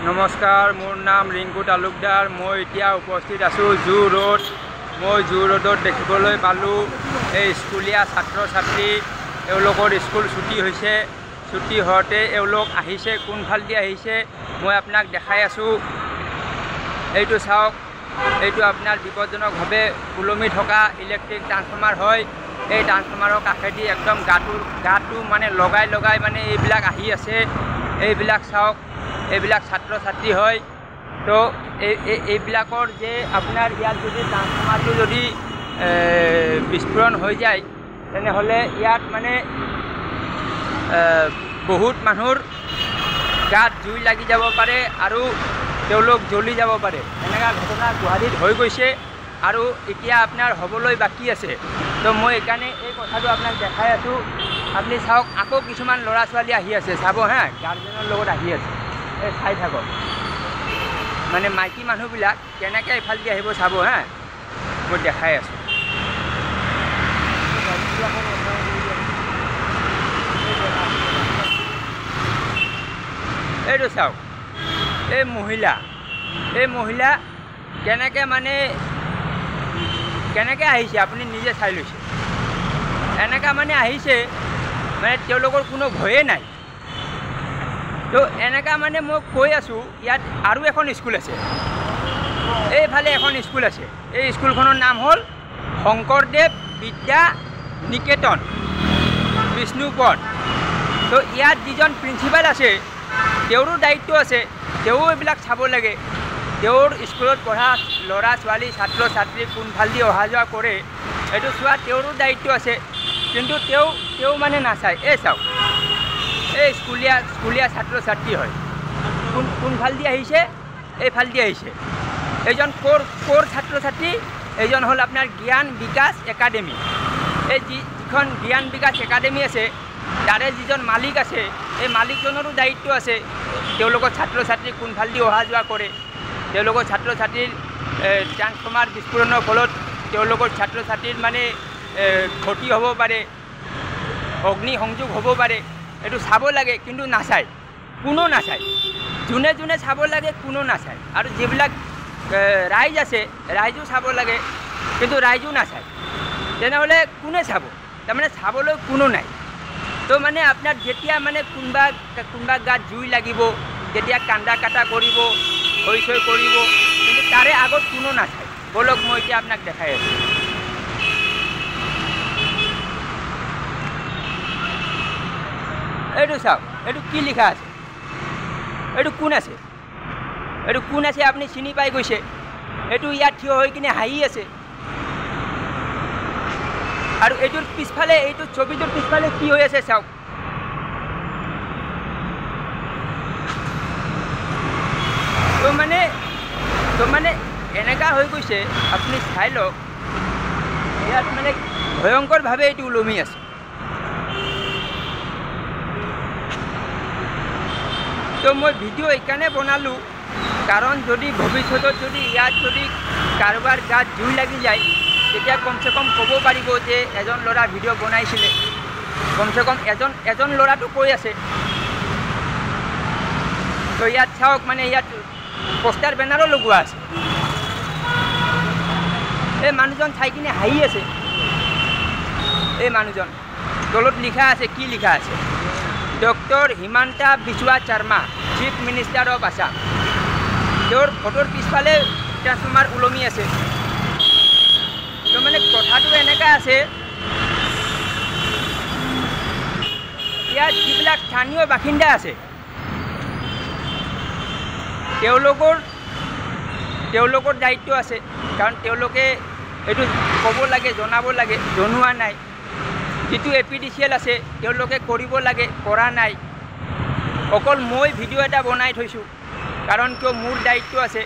नमस्कार, मोर नाम रिंकू तालुकदार। मैं इतना उपस्थित आसो जू रोड। मैं जू रोडत देखिबले पालू स्कुलिया छात्र छात्री स्कुल छुट्टी होइसे। छुट्टी होते आहिसे कोनफालदी आहिसे मैं आपनाक देखाई आसो। এইটো চাওক, এইটো আপনার বিপদজনকভাবে উলমি থকা ইলেকট্রিক ট্রান্সফর্মার হয়। এই ট্ৰান্সফৰ্মাৰৰ কাষেদি একদম গাটো মানে লগাই মানে এইবিলাক আহি আছে। এইবিলাক চাওক, এইবিলাক ছাত্ৰ ছাত্ৰী হয়। তো এইবিলাকৰ যে আপনাৰ ইয়াত যদি ট্ৰান্সফৰ্মাৰটো যদি বিস্ফোৰণ হৈ যায় তেনেহলে ইয়াত মানে বহুত মানুহৰ গাত জুই লাগি যাব পাৰে আৰু তেওঁলোক জ্বলি যাব পাৰে। এনেকা ঘটনা গুৱাহাটীত হৈ গৈছে আৰু এতিয়া আপোনাৰ হ'বলৈ বাকী আছে। তো মই এইকাৰণে এই কথাটো আপোনাক দেখাই আছোঁ। আপুনি চাওক, আকৌ কিছুমান ল'ৰা ছোৱালী আহি আছে, চাব হা, গাৰ্জেনৰ লগত আহি আছে। এই চাই থাকক, মানে মাইকী মানুহবিলাক কেনেকৈ এইফালেদি আহিব চাব হা, মই দেখাই আছোঁ। এইটো চাওক, এই মহিলা কেনেকৈ আহিছে আপুনি নিজে চাই লৈছে। এনেকা মানে আহিছে, মানে তেওঁলোকৰ কোনো ভয়ে নাই। তো এনেকা মানে মই কৈ আছোঁ, ইয়াত আৰু এখন স্কুল আছে, এইফালে এখন স্কুল আছে। এই স্কুলখনৰ নাম হ'ল শংকৰদেৱ বিদ্যা নিকেতন বিষ্ণুপথ। তো ইয়াত যিজন প্ৰিন্সিপাল আছে তেওঁৰো দায়িত্ব আছে, তেওঁ এইবিলাক চাব লাগে। তেওঁৰ স্কুলত পঢ়া ল'ৰা ছোৱালী ছাত্ৰ ছাত্ৰী কোনফালেদি অহা যোৱা কৰে এইটো চোৱা তেওঁৰো দায়িত্ব আছে। কিন্তু তেওঁ মানে নাচায়। এই চাওক, এই স্কুলীয়া ছাত্ৰ ছাত্ৰী হয়। কোনফালেদি আহিছে, এইফালেদি আহিছে। এইজন ক'ৰ ছাত্ৰ ছাত্ৰী, এইজন হ'ল আপোনাৰ জ্ঞান বিকাশ একাডেমি। এই যিখন জ্ঞান বিকাশ একাডেমি আছে তাৰে যিজন মালিক আছে, এই মালিকজনৰো দায়িত্ব আছে। তেওঁলোকৰ ছাত্ৰ ছাত্ৰী কোনফালেদি অহা যোৱা কৰে, তেওঁলোকৰ ছাত্ৰ ছাত্ৰীৰ ট্ৰান্সফৰ্মাৰ বিস্ফোৰণৰ ফলত তেওঁলোকৰ ছাত্ৰ ছাত্ৰীৰ মানে ক্ষতি হ'ব পাৰে, অগ্নি সংযোগ হ'ব পাৰে। এইটো চাব লাগে, কিন্তু নাচায়, কোনো নাচায়। যোনে চাব লাগে কোনো নাচায়। আৰু যিবিলাক ৰাইজ আছে ৰাইজো চাব লাগে, কিন্তু ৰাইজো নাচায়। তেনেহ'লে কোনে চাব? তাৰমানে চাবলৈ কোনো নাই। তো মানে আপোনাৰ যেতিয়া মানে কোনোবা গাত জুই লাগিব, যেতিয়া কান্দা কাটা কৰিব, হৈ চৈ কৰিব, কিন্তু তাৰে আগত কোনো নাচায়। বলক মই এতিয়া আপোনাক দেখাই আছোঁ। এইটো চাওক, এইটো কি লিখা আছে, এইটো কোন আছে আপুনি চিনি পাই গৈছে। এইটো ইয়াত থিয় হৈ কিনে হাঁহি আছে। আৰু এইটোৰ পিছফালে, এইটো ছবিটোৰ পিছফালে কি হৈ আছে চাওক। তো মানে এনেকা হৈ গৈছে, আপুনি চাই লওক, ইয়াত মানে ভয়ংকৰভাৱে এইটো ওলমি আছে। তো মই ভিডিঅ' এইকাৰণে বনালোঁ, কাৰণ যদি ভৱিষ্যতত যদি ইয়াত যদি কাৰোবাৰ গাত জুই লাগি যায় তেতিয়া কমচে কম ক'ব পাৰিব যে এজন ল'ৰা ভিডিঅ' বনাইছিলে। কমচে কম এজন ল'ৰাটো কৈ আছে। তো ইয়াত চাওক, মানে ইয়াত পোষ্টাৰ বেনাৰো লগোৱা আছে। এই মানুহজন চাই কিনে হাঁহি আছে। এই মানুহজন তলত লিখা আছে, কি লিখা আছে, doctor Himanta Biswa Sarma, chief minister of Assam. তেওঁৰ ফটোৰ পিছফালে ট্ৰান্সফৰ্মাৰ ওলমি আছে। তো মানে কথাটো এনেকা আছে, ইয়াত যিবিলাক স্থানীয় বাসিন্দা আছে তেওঁলোকৰ দায়িত্ব আছে, কাৰণ তেওঁলোকে এইটো ক'ব লাগে, জনাব লাগে, জনোৱা নাই। যিটো APDCL আছে তেওঁলোকে কৰিব লাগে, কৰা নাই। অকল মই ভিডিঅ' এটা বনাই থৈছোঁ, কাৰণ কিয় মোৰ দায়িত্ব আছে।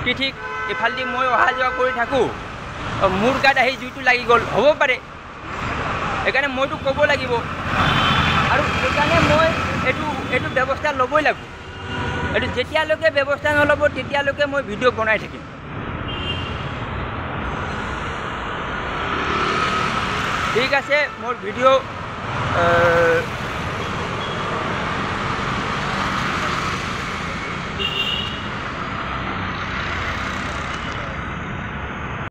কি ঠিক এইফালেদি মই অহা যোৱা কৰি থাকোঁ, মোৰ গাত আহি জুইটো লাগি গ'ল, হ'ব পাৰে। সেইকাৰণে মইতো ক'ব লাগিব, আৰু সেইকাৰণে মই এইটো ব্যৱস্থা ল'বই লাগিব। এইটো যেতিয়ালৈকে ব্যৱস্থা নল'ব তেতিয়ালৈকে মই ভিডিঅ' বনাই থাকিম। ঠিক আছে, মোৰ ভিডিঅ'